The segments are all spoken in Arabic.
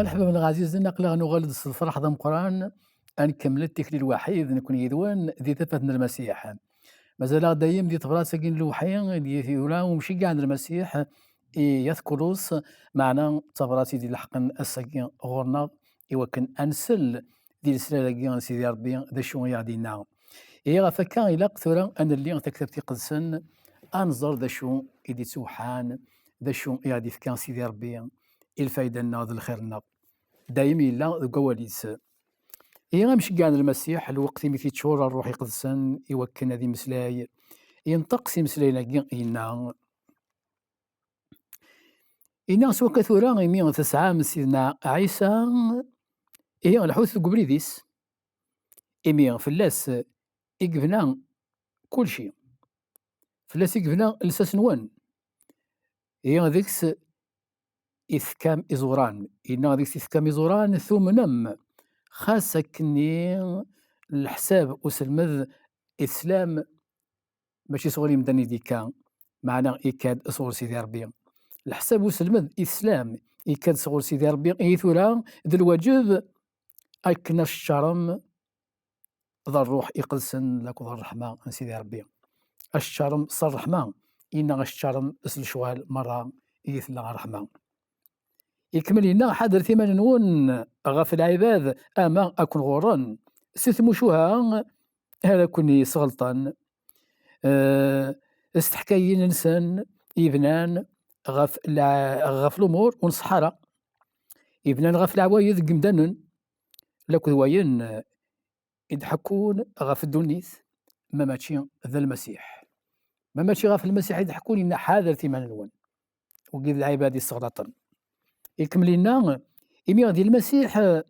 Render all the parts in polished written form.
غنحبب العزيز نقلا نغلد الفرح ذا مقران أن كملت التكليل الوحيد نكون يدوان ذي ثفتنا المسيح مازال دايم دي تفراسا كين الوحي دي ثيولا ومشي كاع المسيح يذكروس معنا تفراسي دي الحق الساكين غورنا كان أنسل دي السلالة سيدي ربي ذا شو يعدينا غفكا إلا قثرا أن اللي تكتبتي قدسن أنظر ذا شو إدي سوحان ذا شو يعدي فكان سيدي ربي الفايدة لنا ذا الخير لنا دايما إلا كواليس غنمشي كاع المسيح الوقت اللي تشور الروح يقدسن يوكلنا ذي مسلاي ينطقسي مسلاينا كاع إنا سوا كثورا 109 من سيدنا عيسى الحوت قبريديس فلاس يقفنا كل شيء فلاس يقفنا لساس نوان ذيكس إثكام إزوران إنا ذيكس إثكام إزوران ثم نم خاصة كني الحساب وسلمذ إسلام ماشي صغير مدني ديكا معنا إكاد صغر سيدي ربي الحساب وسلمذ إسلام إكاد صغر سيدي ربي إيثورا ذا الواجب أكنا الشرم ذا الروح يقدسن لك ذا الرحمة سيدي ربي الشرم صار الرحمة إنا الشرم اسل شوال مرة إيثلا الرحمة يكمل لنا حضر ثمان نون غف العباد أما أكون غورا ستمشوها هذا كوني سغلطان استحكاين إنسان يبنان غف الأمور ونصحرا يبنان غف العوايد قمدانن لك ذواين يضحكون غف الدنيث ما ماشي ذا المسيح ما ماشي غف المسيح يضحكون إن حاضر ثمان نون وقيد العباد السغلطان يكمل لنا ديال المسيح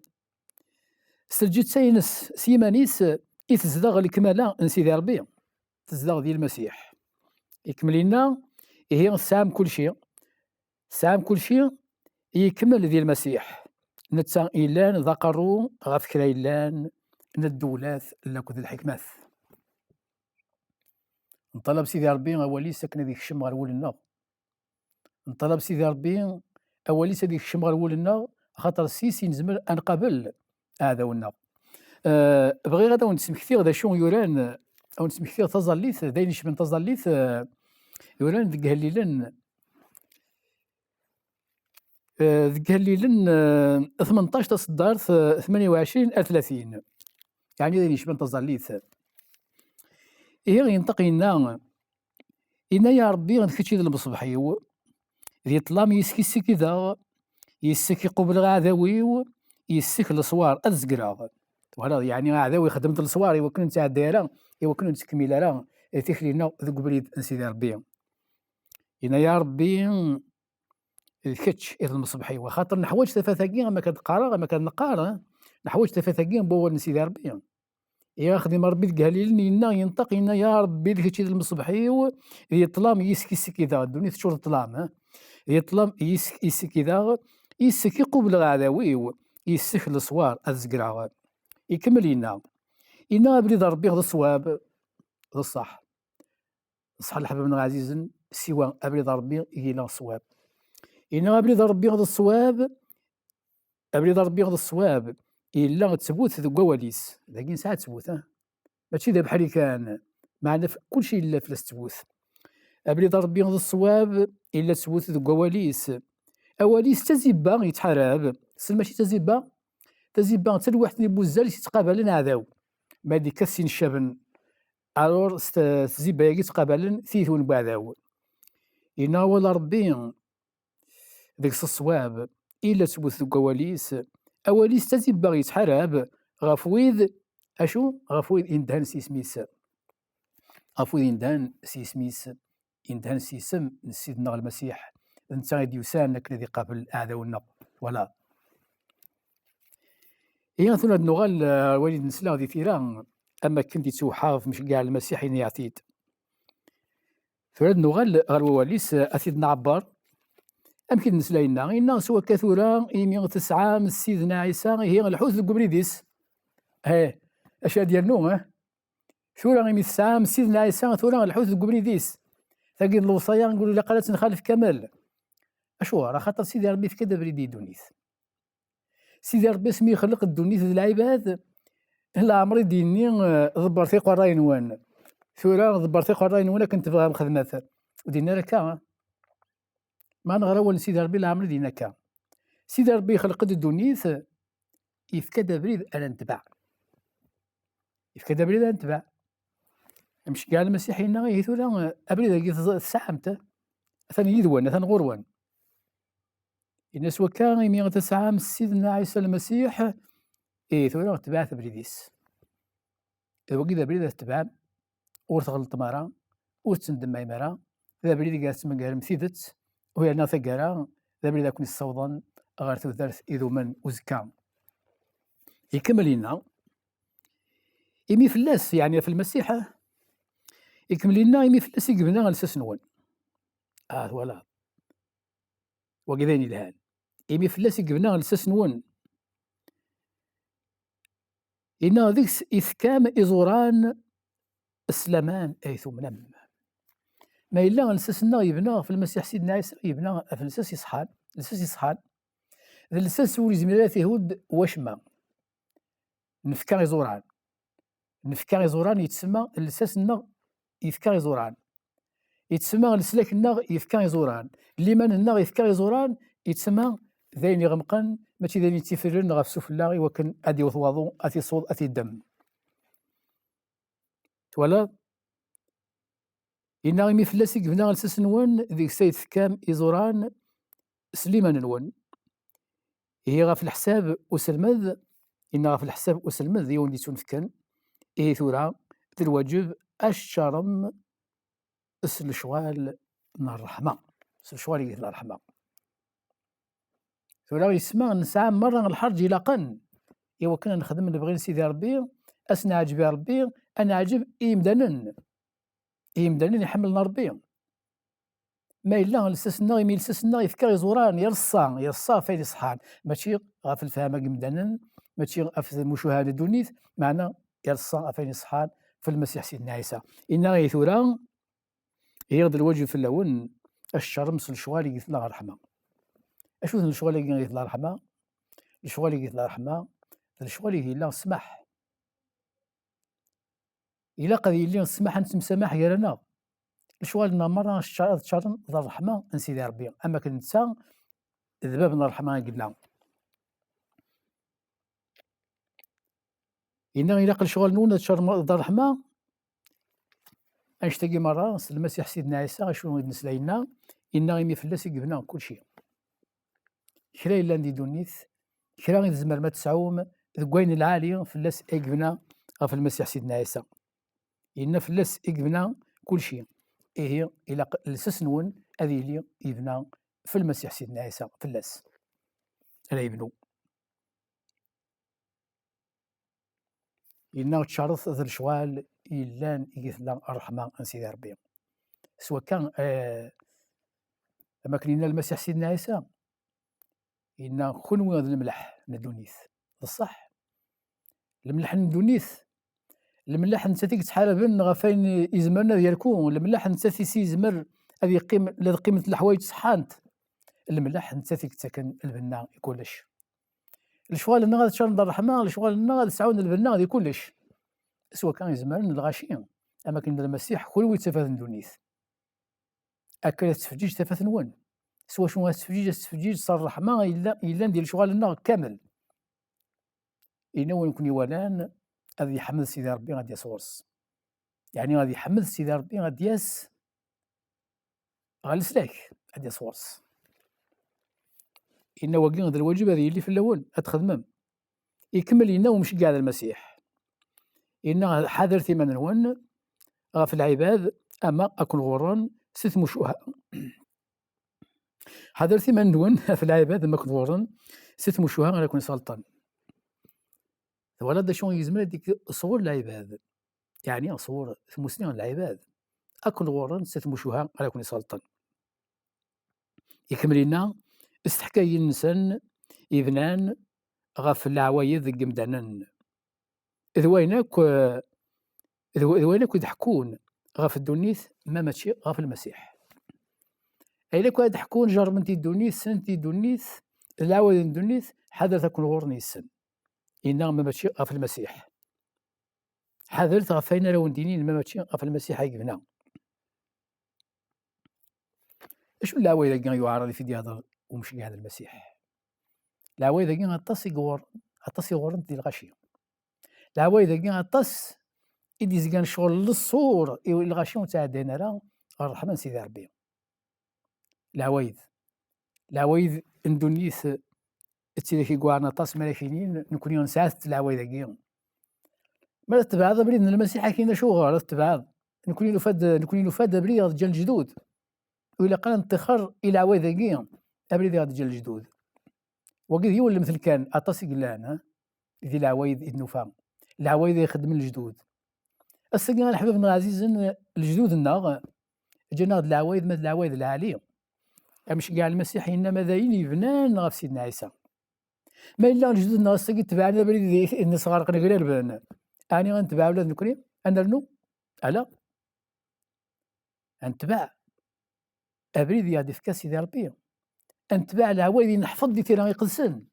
سجد ساينس سيمانيس يتزدغ الكمالة سيدي ربي تزدغ ديال المسيح يكمل لنا هي سام كل شيء سام كل شيء يكمل ديال المسيح نتا إيلان ذكروا غف كرا إيلان الدولات لك ذي الحكمات نطلب سيدي ربي أولي ساكن ذيك الشم غير ولنا نطلب سيدي ربي أولي سيديك الشم غير ولنا خاطر السيسي نزمر أنقبل هذا ولنا بغي غادا ونسمكثي غدا شو يوران أو نسمكثي تظليث داين شبن تظليث يوران ذك هليلن ذك هليلن 18 تصدار 28 30 يعني داين شبن تظليث ينطق لنا إنا يا ربي غنكتشي ذا المصبحيو ذي طلام يسكي كذا يسكي قبل غاذاوي يسك الصوار أزقراغ وهذا يعني غاذاوي خدمت الصوار يوكل نتا دايرة يوكل نتكمل راه تخلينا ذو قبريد سيدي ربي إنا يا ربي الكتش إذا المصبحي وخاطر نحوج تفاثاكين ما كتقرا ما كنقرا نحوج تفاثاكين بول سيدي ربي ياخذ ربي قاليلني إنا ينطق إنا يا ربي الكتش المصبحي يطلام يسكي كذا الدنيا تشور طلام يطلم يسكي ذا يسكي قبل غاذاوي يسك الصوار الزقراغ يكمل لنا إنا بريد ربي هذا الصواب هذا الصح الصح الحباب من عزيز سوى أبريد ربي إلى الصواب إنا بريد ربي هذا الصواب أبريد ربي هذا الصواب إلا تثبوت ذو قواليس لكن ساعات تثبوت ماشي ذا بحالي كان معنا كل شيء إلا فلاس تثبوت أبريد ربي هذا الصواب إلا تثبوت ذو قواليس أواليس تزيبا يتحارب ماشي تزيبا حتى الواحد اللي بوزال يتقابلن عداو ما ديك كاسين الشابن الور تزيبا يتقابلن ثيثون بعداو إنا ولا ربي ذيك الصواب إلا تثبوت ذو قواليس أواليس تزيبا يتحارب غفويد أشو غفويد إندهان سيسميس غفويد إندهان سيسميس إندهان سيسم سيدنا المسيح انت غادي يسان الذي قابل اعداؤنا ولا ثنا نغال والد نسلا ذي ثيران اما كنتي توحاف مش كاع المسيح يعتيد فرد نغال غير واليس اثيدنا عبار امكن نسلاينا إنا سوى كثورا 109 من سيدنا عيسى هي الحوث القبريديس اشياء ديالنو ثورا 109 من سيدنا عيسى ثورا الحوث القبريديس ثقيل الوصايا نقولوا لا قالت نخالف كمال أشوا راه خاطر سيدي ربي في كذا بريدي دونيث سيدي ربي سمي يخلق الدنيا ذي العباد لا عمري ديني ضبرتي قراين وان ثورا ضبرتي قراين وانا كنت بغا مخدمات ودينا لك ما نغرا سيدي ربي لا عمري دينا كا سيدي ربي خلق الدنيا يفكد بريد انا نتبع يفكد بريد انا نتبع مش كاع المسيحيين غير ثورا ابريد تسعمته ثاني يدوان ثاني غروان الناس وكان يمي تسعام سيدنا عيسى المسيح ثورا تبعث بريديس وكذا بريد تبع ور تغلط مرا ور تندم معي مرا ذا بريد قالت من قال مثيدت وهي انا ثقرا ذا بريد كون الصوضان غير تودرت اذو من وزكا يكمل لنا يمي فلاس يعني في المسيح يكمل لنا يمي فلاس يقبلنا على اساس نون فوالا وكذاني الهال يمي فلاس يقبلنا على اساس نون إن ذيك إثكام إزوران السلامان أيثم نم ما إلا لساسنا يبنى في المسيح سيدنا عيسى يبنى في لساس يصحان لساس يصحان لساس ولي زميلات يهود وشما نفكا يزوران نفكا يزوران يتسمى لساسنا يفكا يزوران يتسمى لسلاكنا يفكا يزوران لمن يفكا يزوران يتسمى ذين يغمقن ماشي ذين يتفرن غاف سفلاغي وكن ادي وثواضو اتي صوض اتي الدم ولا إنا غيمي فلاسي قبنا غلساس نون ذيك سيد كام إزوران سليمان نون هي غا في الحساب وسلمذ إنا غا في الحساب وسلمذ يولي تنفكن إيه ثورا ذي الواجب الشرم اسل شوال من الرحمة اسل شوال يقول الرحمة ثورا يسمى نسعى مرة الحرج إلى قن إيوا كنا نخدم نبغي سيدي ربي أسنا عجبي ربي أنا عجب إيمدانن إيمدانن يحملنا ربي ما إلا لساسنا يميل لساسنا يفكر يزوران يرصا فين يصحان ماشي غاف الفهمة قمدانن ماشي غاف المشاهدة دونيت معنا يرصا فين يصحان في المسيح سيدنا عيسى إنا غيثورا يغض الوجه في اللون الشرمس الشوالي قلت الله رحمة أشوف الشوالي قلت الله رحمة الشوالي قلت الله رحمة الشوالي قلت الله سمح إلا قد يلي نسمح نتمسامح يا الشوالنا مرة شرم ذا الرحمة نسيدي ربي أما كنتسا ذبابنا الرحمة قلنا إنا إلا الشوال نون شرم ذا الرحمة أنشتاقي مرة المسيح سيدنا عيسى شنو نسلاينا إنا غيمي فلاس يقبنا كل شيء كرا إلا ندي دونيث كرا غير زمر ما تسعوم ذكوين العالي فلاس يقبنا في المسيح سيدنا عيسى إنا فلاس يقبنا كل شيء هي إلى لساس نون هذه اللي يبنى في المسيح سيدنا عيسى فلاس لا يبنو إنا تشارث ذا الشوال إلان يثلا الرحمة عن سيدي ربي سواء كان لما كان المسيح سيدنا عيسى إنا خنو هذا الملح ندونيث بصح الملح ندونيث الملاح نتاتيك تحاربن غفاين يزمرنا ديالكم الملاح نتاتي سيزمر هذه قيمة الحوايج صحانت الملاح نتاتيك تكن البنا كلش الشوال لنا غادي تشرب الرحمة الشوال لنا غادي تسعون البنا غادي كلش سواء كان يزمرن الغاشيين أما كان المسيح خلوي تفاث ندونيث أكلت تفجيج تفاث نون سواء شنو التفجيج صار الرحمة إلا ندير الشوال لنا كامل إنه يكون يوالان غادي يحمد سيدي ربي غادي يصورس يعني غادي يحمد سيدي ربي غادي ياس غالسلاك غادي يصورس إنا واقلين هذا الواجب هذه اللي في الأول أتخدمم يكمل لنا ومش قاعد المسيح إنا حذر ثمن نون في العباد أما أكون غوران ست مشوها حذر ثمن نون في العباد أما أكون غوران ست مشوها غادي يكون سلطان ولا دا شو يزمر ديك صور العباد يعني صور مسلم العباد أكل غوران ستمشوها على كل سلطان يكمل لنا استحكى الإنسان يبنان غاف العوايد قمدانن إذ وينك يضحكون غاف الدونيث ما ماشي غاف المسيح إلا كو يضحكون جرمنتي الدونيث سنتي الدونيث العوايد الدونيث حذر تكون غورني السن إنا ماشي غف المسيح، حذرت غف أين لو ندينين ماشي غف المسيح يقبنا. اش العوايد كاع يعارض في هذا ومشي هذا المسيح، العوايد كاع غطاس يغور غطاس يغورن ديال الغاشي، العوايد كاع غطاس إديز كان شغل للصور الغاشي متعدين راه الرحمن سيدي ربي. العوايد ندونيس تيلي كيكوارنا طاس ملاكينين نكون نسعات العوايد كاع ما تبعض بريد المسيح كاين شغل تبعض نكون نفاد بريد ديال الجدود وإلا قال انتخر إلى عوايد كاع أبريد ديال الجدود وقيل هي ولا مثل كان أطاسي قلان ذي العوايد النفا العوايد يخدم الجدود السكان الحباب العزيز الجدود جانا هاد العوايد مثل العوايد العالية مش كاع المسيح إنما ذاين يبنان غف سيدنا عيسى ما إلا جدودنا السكي تبعنا بريد الناس غارق نقرير بان أني غنتبع ولاد نكري أنا رنو ألا غنتبع أبريد يادي في كاسي ديال ربي نتبع العوايد نحفظ دي تيرا يقدسن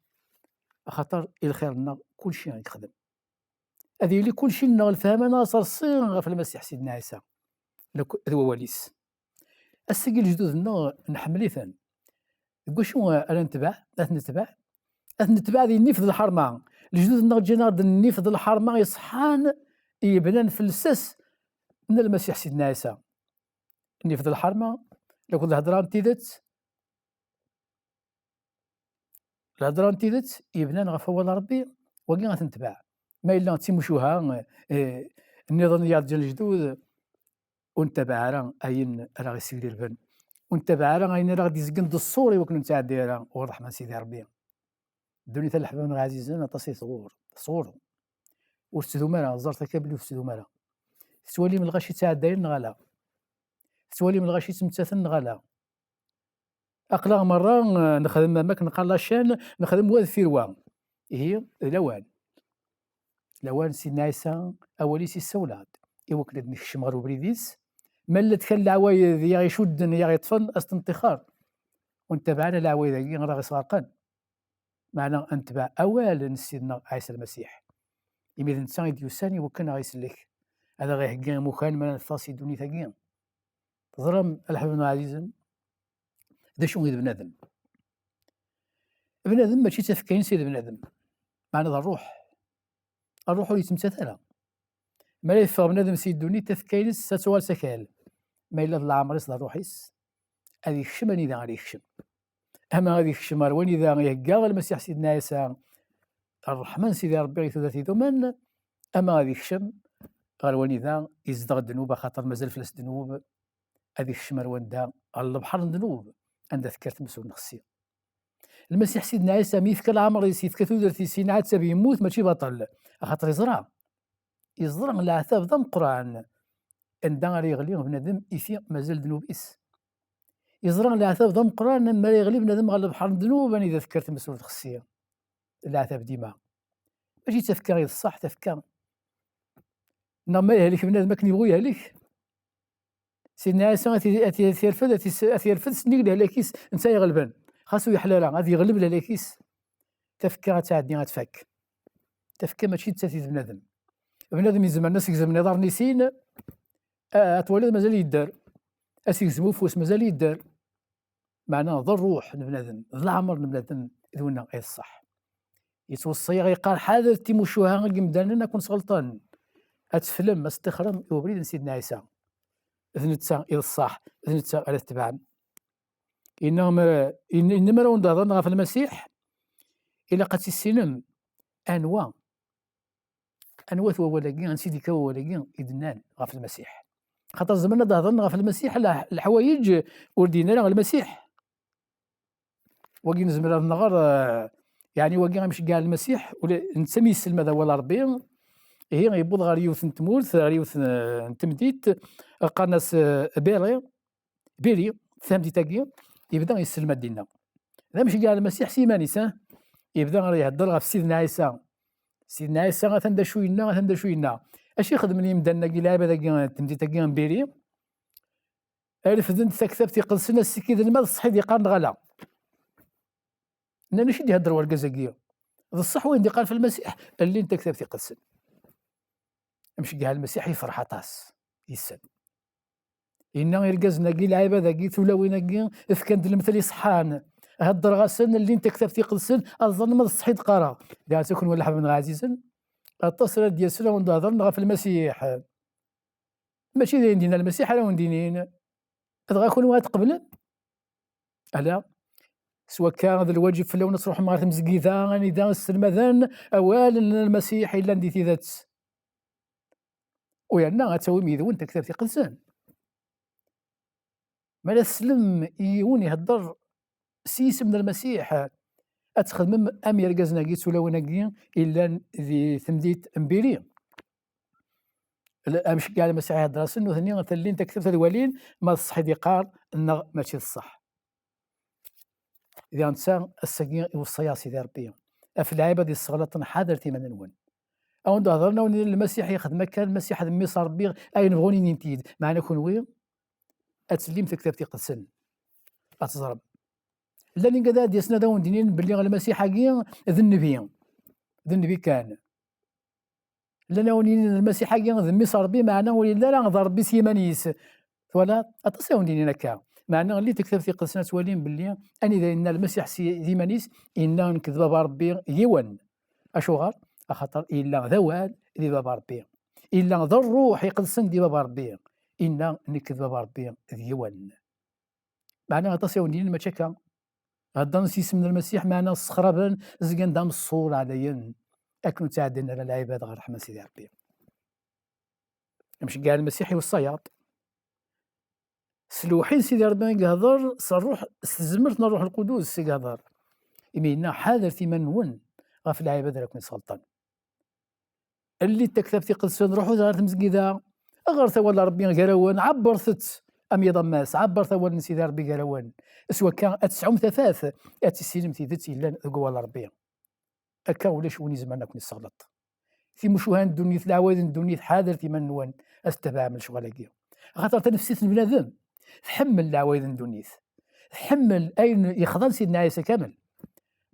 خاطر الخير لنا كلشي غيخدم هذه اللي كلشي لنا الفهمنا صار صيغ في المسيح سيدنا عيسى هو وليس السكي الجدود نحمليثن قول شنو انا نتبع نتبع ذي النفذ الحرمه الجدود جينا النفذ الحرمه يصحان يبنان في السس من المسيح سيدنا عيسى النفذ الحرمه لو كنت الهضره تيدت يبنان غف اول ربي وكي غتنتبع ما الا تيمشوها النظاميات ديال الجدود ونتبع راه اين راه غيسير البن ونتبع راه اين راه غادي يزكن الصوري وكن نتاع دايره والرحمن سيدي ربي دوني تاع الحباب العزيزين طاسي صغور وستدو مالا زرت كابلي وستدو مالا تولي من الغاشي تاع الداير نغالا تولي من الغاشي تمتاثن نغالا أقلا مرة نخدم ماك نقلاشان نخدم واد فيروان هي لوان سيدنا عيسى أولي سي السولاد يوكلد نكشم غير بريديس ملت كان العوايد يا غيشدن يا غيطفن استنتخار ونتبعنا العوايد كي راه غيسرقن معنا نتبع أولا سيدنا عيسى المسيح إذا الإنسان يديوساني وكان غيسلك هذا غيهكا مكان من الفاصي دوني ثقيا ظلم الحباب العزيز هذا شنو غير بنادم ماشي تفكين سيد بنادم معنى الروح اللي تمتثلها ما لا يفهم بنادم سيد دوني تفكينس ستوال سكال ما إلا العمر يصدر روحيس هذه الشماني ذا غادي يخشم أما هذه الشم رواني ذا يهكا المسيح سيدنا عيسى الرحمن سيدي ربي غيثوذاتي ذومان أما هذه الشم غرواني ذا يزدغ الذنوب خاطر مازال فلاس ذنوب هذه الشم روان ذا البحر الذنوب عندها ذكرت مسؤول نفسي المسيح سيدنا عيسى ميثك العمر يسيثك ثوذرتي سين عاد سبي يموت ماشي بطل خاطر يزرع العذاب ذا مقران عندها يغلي بنادم يثيق مازال ذنوبيس يزرع العذاب ذا مقران ما يغلي بنادم على البحر الذنوب انا اذا فكرت مسؤول خصيه العذاب ديما ماشي تفكير الصح تفكير ما يهلك بنادم كان يبغي يهلك سيدنا عيسى اثيرفد سنيك لهلاكيس انت يغلبان خاصو يحلالا غادي يغلب لهلاكيس تفكير تاع الدنيا تفكير ماشي تساتيد بنادم يزم الناس يزم نظر نيسين اتولد مازال يدار اسيزمو فوس مازال يدار معناه ضر روح بنادم العمر بنادم دون غير الصح يتوصي غيقال حاضر تيموشوها قمدان نكون غلطان اتفلم استخرم وبريد سيدنا عيسى ذنتا الى الصح ذنتا على التبع انما لو نظرنا في المسيح الى قد السلم انواع ولاكين سيدي كوا ولاكين إذنان غف المسيح خاطر زماننا ظهرنا في المسيح الحوايج وردينا على المسيح وكين زمرا النغار يعني وكين غيمشي كاع المسيح ولا نسمي السلم هذا ولا ربي هي غيبوض غير يوث نتمورث غير يوث نتمديت قناص بيري فهمتي تاكي يبدا يسلم دينا هذا ماشي كاع المسيح سيمانيس يبدا غير يهضر غف سيدنا عيسى غتندا شوينا اش يخدم لي مدنا كي لعبه داك تمديت كي بيري الفدن تكتبتي قدسنا السكيد المال الصحي دي قان غلا انا شي يهضر ورقه زكيه بصح وين قال في المسيح اللي انت كتبتي قدسن مش كاع المسيح يفرح طاس يسد إنا يركزنا كي العبادة كي ثلاوينا كي إذ كانت المثل يصحان هدر غسن اللي انت كتبتي قدسن أظن ما تصحيت قرا قال تكون ولا حبيب عزيزا التصريح ديال سلا ونهضر في المسيح ماشي داين دينا المسيح على وندينين غاكون واحد قبل ألا سواء كان هذا الواجب في اللون تروح مع المزكيثا غاني دا السلمذان أوال المسيح إلا نديتي ذات ويانا غتسوي ميدو انت كتبتي قدسان مالا سلم يون يهضر سيس من المسيح اتخدم ام يركزنا كيت ولا وناكي الا ذي ثمديت امبيري امش كاع المسيح يهضر سنو ثاني غتلي انت كتبت الولين ما الصح ديقار ان ماشي الصح اذا انسان السكين يوصي سيدي ربي في العباد ديال الصغلط حاضرتي من نون او هضرنا المسيح يخدم كان المسيح ذمي صار بي اين بغوني ننتيد معنا كون وين اتسلم كتبتي قدسن اتزرب لاني كذا ديسنا داون دينين باللي المسيح حقيقي ذا النبي كان لنا ونين المسيح حقيقي ذمي صار بي معنا ولا لا نضرب بي سيمانيس ولا اتصيون دينينا كا معنا اللي تكتب في قدسنا تولين باللي اني ذا ان المسيح سيمانيس ان نكذب بربي يون اشوغر خاطر الا ذوال اللي باب ربي الا ذا الروح يقدسن دي باب ربي ان نكذب بربي يون معنا اتصيون دينين ما تشكا هذا نسيس من المسيح معنا الصخربان زكان دام الصور عليا اكن تعدنا على العباد غير رحمه سيدي ربي مش كاع المسيح والصياد سلوحين سيدي ربي يهضر صروح استزمرتنا الروح القدس سي يهضر يمينا حاضر في من ون غاف العباد راكم سلطان اللي تكتبتي قدسون روحو زارت مسكيده غير ثوال ربي قراوان عبرت ام يضماس عبر ثوال سيدي ربي قراوان سواء كان اتسعم ثلاث اتسلم تيدت الا قوال ربي اكا ولا شوني زمان كون السغلط في مشوهان الدنيا العواد الدنيا حاضر في من وان استبع من شغلك خاطر تنفسيت البنادم تحمل العواد الدنيا تحمل اين يخضل سيدنا عيسى كامل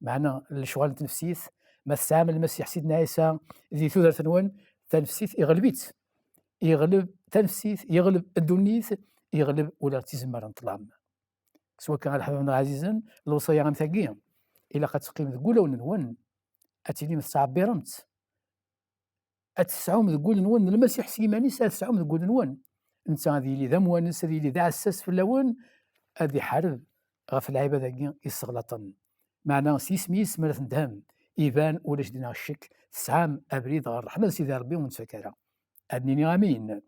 معنا الشغل تنفسيت ما استعمل المسيح سيدنا عيسى ذي ثوذر ثنوان تنفسيت يغلبيت يغلب تنفسيت يغلب الدنيا يغلب ولا تيزمر نطلع سواء كان الحبيب عزيزا الوصيه غنثقيهم الا قد تقيم تقول ونون اتيني مستعبرمت اتسعوم تقول نون المسيح سيماني تسعوم تقول نون انت هذه اللي ذا موانس هذه اللي ذا عساس في اللون هذه حرب غف العباد هكا يستغلطن معنا سيسميس مرث ندهم ايفان ولا جدنا الشك 9 ابريل غير الرحمه سيدي ربي ونتفكرها ادنيني امين